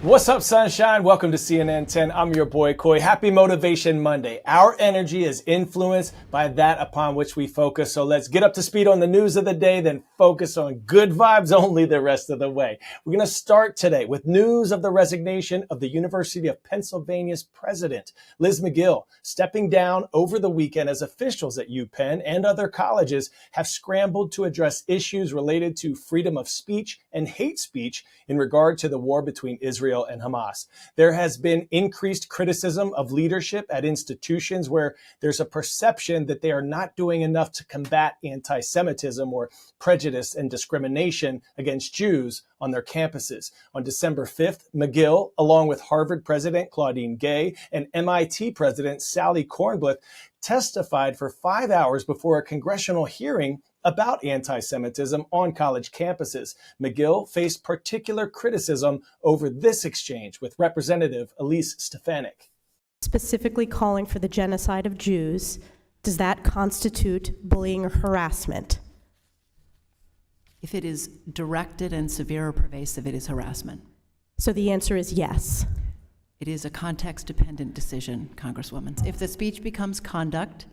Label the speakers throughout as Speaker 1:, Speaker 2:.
Speaker 1: What's up, sunshine? Welcome to CNN 10. I'm your boy, Coy. Happy Motivation Monday. Our energy is influenced by that upon which we focus. So let's get up to speed on the news of the day, then focus on good vibes only the rest of the way. We're going to start today with news of the resignation of the University of Pennsylvania's president, Liz McGill, stepping down over the weekend as officials at UPenn and other colleges have scrambled to address issues related to freedom of speech and hate speech in regard to the war between Israel and Hamas. There has been increased criticism of leadership at institutions where there's a perception that they are not doing enough to combat anti-Semitism or prejudice and discrimination against Jews on their campuses. On December 5th, McGill, along with Harvard President Claudine Gay and MIT President Sally Kornbluth, testified for 5 hours before a congressional hearing about anti-Semitism on college campuses. McGill faced particular criticism over this exchange with Representative Elise Stefanik.
Speaker 2: Specifically calling for the genocide of Jews, does that constitute bullying or harassment?
Speaker 3: If it is directed and severe or pervasive, it is harassment.
Speaker 2: So the answer is yes.
Speaker 3: It is a context-dependent decision, Congresswoman. If the speech becomes conduct,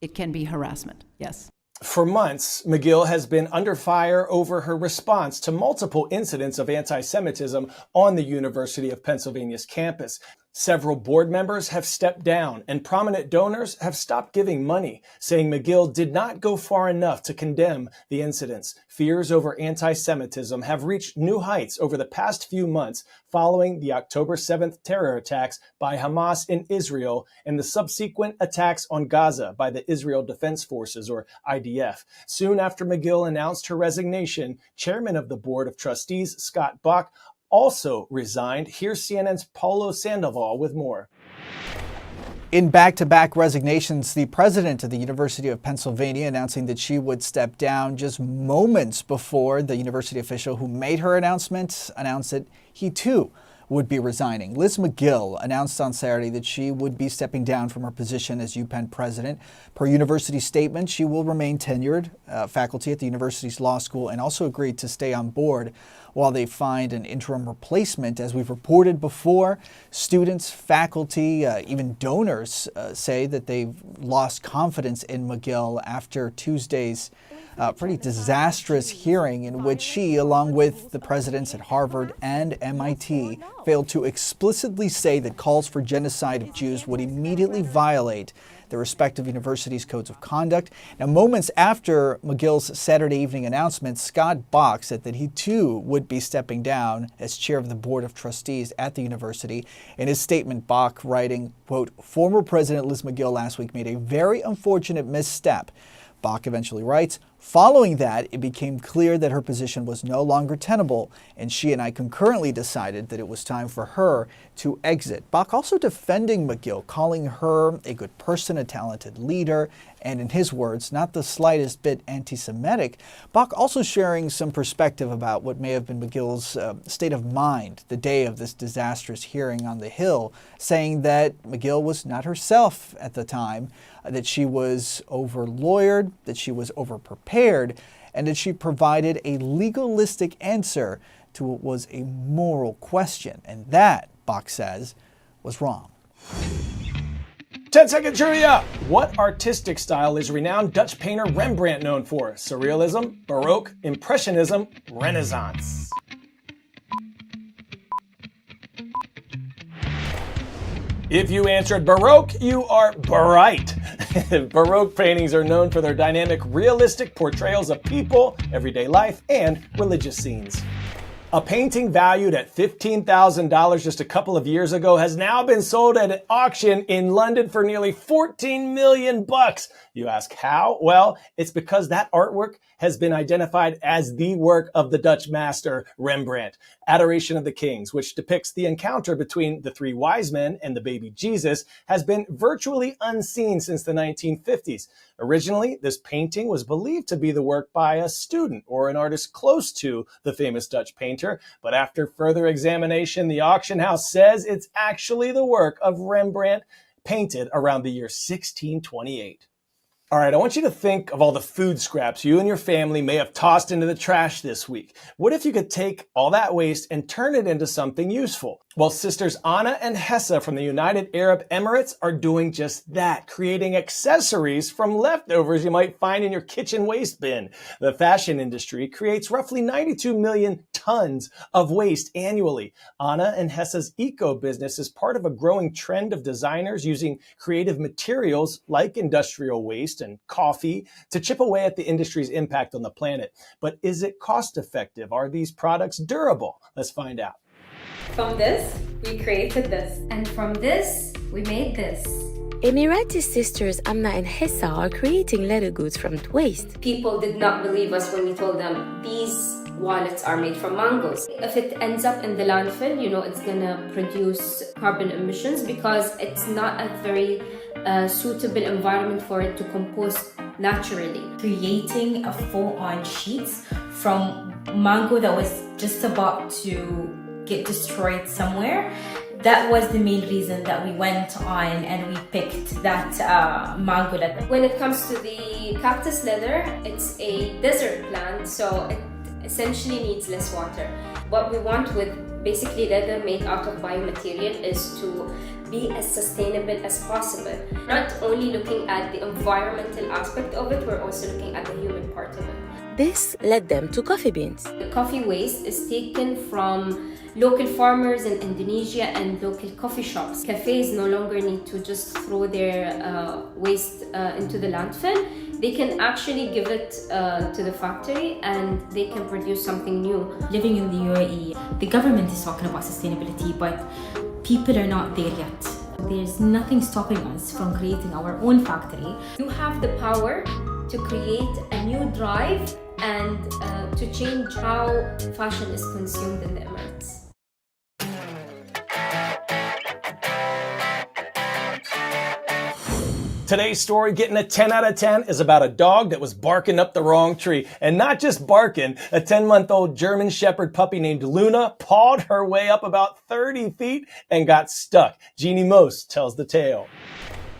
Speaker 3: it can be harassment, yes.
Speaker 1: For months, McGill has been under fire over her response to multiple incidents of anti-Semitism on the University of Pennsylvania's campus. Several board members have stepped down and prominent donors have stopped giving money, saying McGill did not go far enough to condemn the incidents. Fears over anti-Semitism have reached new heights over the past few months following the October 7th terror attacks by Hamas in Israel and the subsequent attacks on Gaza by the Israel Defense Forces, or IDF. Soon after McGill announced her resignation, Chairman of the Board of Trustees, Scott Bach, also resigned. Here's CNN's Paulo Sandoval with more.
Speaker 4: In back-to-back resignations, the president of the University of Pennsylvania announcing that she would step down just moments before the university official who made her announcement announced that he too would be resigning. Liz McGill announced on Saturday that she would be stepping down from her position as UPenn president. Per university statement, she will remain tenured faculty at the university's law school and also agreed to stay on board while they find an interim replacement. As we've reported before, students, faculty, even donors say that they've lost confidence in McGill after Tuesday's pretty disastrous hearing in which she, along with the presidents at Harvard and MIT, failed to explicitly say that calls for genocide of Jews would immediately violate the respective universities' codes of conduct. Now, moments after McGill's Saturday evening announcement, Scott Bach said that he too would be stepping down as chair of the Board of Trustees at the university. In his statement, Bach writing, quote, "Former President Liz McGill last week made a very unfortunate misstep." Bach eventually writes, "Following that, it became clear that her position was no longer tenable, and she and I concurrently decided that it was time for her to exit." Bach also defending McGill, calling her a good person, a talented leader, and in his words, not the slightest bit anti-Semitic. Bach also sharing some perspective about what may have been McGill's state of mind the day of this disastrous hearing on the Hill, saying that McGill was not herself at the time, that she was over-lawyered, that she was over-prepared, and that she provided a legalistic answer to what was a moral question. And that, Bach says, was wrong.
Speaker 1: 10-second trivia. What artistic style is renowned Dutch painter Rembrandt known for? Surrealism, Baroque, Impressionism, Renaissance. If you answered Baroque, you are bright. Baroque paintings are known for their dynamic, realistic portrayals of people, everyday life, and religious scenes. A painting valued at $15,000 just a couple of years ago has now been sold at an auction in London for nearly 14 million bucks. You ask how? Well, it's because that artwork has been identified as the work of the Dutch master Rembrandt. Adoration of the Kings, which depicts the encounter between the three wise men and the baby Jesus, has been virtually unseen since the 1950s. Originally, this painting was believed to be the work by a student or an artist close to the famous Dutch painter, but after further examination, the auction house says it's actually the work of Rembrandt, painted around the year 1628. All right, I want you to think of all the food scraps you and your family may have tossed into the trash this week. What if you could take all that waste and turn it into something useful? Well, sisters Anna and Hessa from the United Arab Emirates are doing just that, creating accessories from leftovers you might find in your kitchen waste bin. The fashion industry creates roughly 92 million tons of waste annually. Anna and Hessa's eco business is part of a growing trend of designers using creative materials like industrial waste and coffee to chip away at the industry's impact on the planet. But is it cost effective? Are these products durable? Let's find out.
Speaker 5: From this, we created this. And from this, we made this.
Speaker 6: Emirati sisters Amna and Hessa are creating leather goods from waste.
Speaker 5: People did not believe us when we told them these wallets are made from mangoes. If it ends up in the landfill, it's gonna produce carbon emissions because it's not a very suitable environment for it to compost naturally.
Speaker 7: Creating a full-on sheets from mango that was just about to get destroyed somewhere. That was the main reason that we went on and we picked that mango leather.
Speaker 5: When it comes to the cactus leather, it's a desert plant, so it essentially needs less water. What we want with basically leather made out of biomaterial is to be as sustainable as possible. Not only looking at the environmental aspect of it, we're also looking at the human part of it.
Speaker 6: This led them to coffee beans.
Speaker 5: The coffee waste is taken from local farmers in Indonesia and local coffee shops. Cafes no longer need to just throw their waste into the landfill. They can actually give it to the factory and they can produce something new.
Speaker 7: Living in the UAE, the government is talking about sustainability, but people are not there yet. There's nothing stopping us from creating our own factory.
Speaker 5: You have the power to create a new drive and to change how fashion is consumed in the Emirates.
Speaker 1: Today's story, getting a 10 out of 10, is about a dog that was barking up the wrong tree. And not just barking, a 10-month-old German Shepherd puppy named Luna pawed her way up about 30 feet and got stuck. Jeannie Most tells the tale.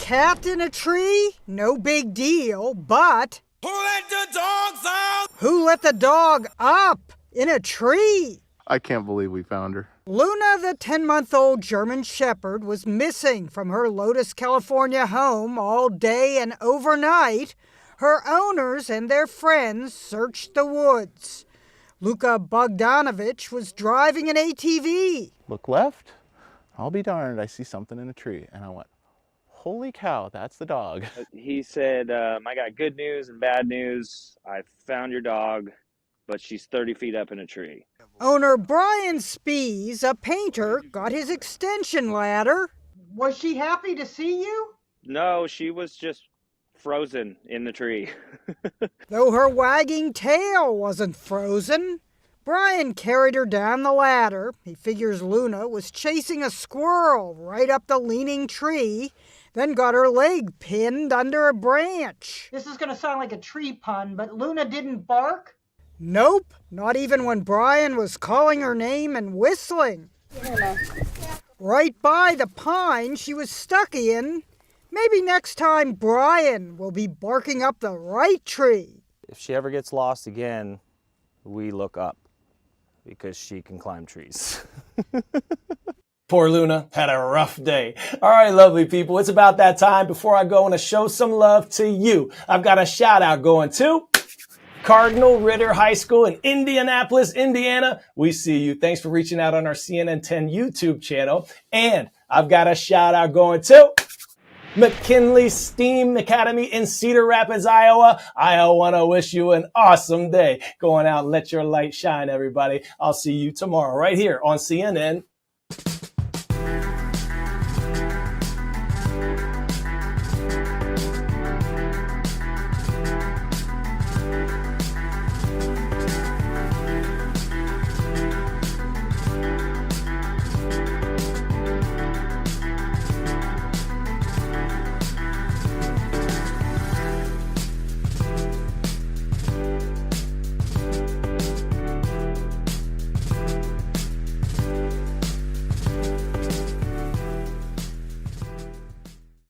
Speaker 8: Cat in a tree? No big deal, but...
Speaker 9: Who let the dogs out?
Speaker 8: Who let the dog up in a tree?
Speaker 10: I can't believe we found her.
Speaker 8: Luna, the 10-month-old German Shepherd, was missing from her Lotus, California home all day and overnight. Her owners and their friends searched the woods. Luka Bogdanovich was driving an ATV.
Speaker 10: Look left. I'll be darned. I see something in a tree. And I went, holy cow, that's the dog.
Speaker 11: He said, I got good news and bad news. I found your dog, but she's 30 feet up in a tree.
Speaker 8: Owner Brian Spees, a painter, got his extension ladder. Was she happy to see you?
Speaker 11: No, she was just frozen in the tree.
Speaker 8: Though her wagging tail wasn't frozen. Brian carried her down the ladder. He figures Luna was chasing a squirrel right up the leaning tree, then got her leg pinned under a branch. This is going to sound like a tree pun, but Luna didn't bark? Nope, not even when Brian was calling her name and whistling. Right by the pine she was stuck in. Maybe next time Brian will be barking up the right tree.
Speaker 12: If she ever gets lost again, we look up because she can climb trees.
Speaker 1: Poor Luna had a rough day. All right, lovely people, it's about that time. Before I go, I want to show some love to you. I've got a shout out going to Cardinal Ritter High School in Indianapolis, Indiana. We see you. Thanks for reaching out on our CNN 10 YouTube channel. And I've got a shout out going to McKinley STEAM Academy in Cedar Rapids, Iowa. I want to wish you an awesome day. Going out and let your light shine, everybody. I'll see you tomorrow right here on CNN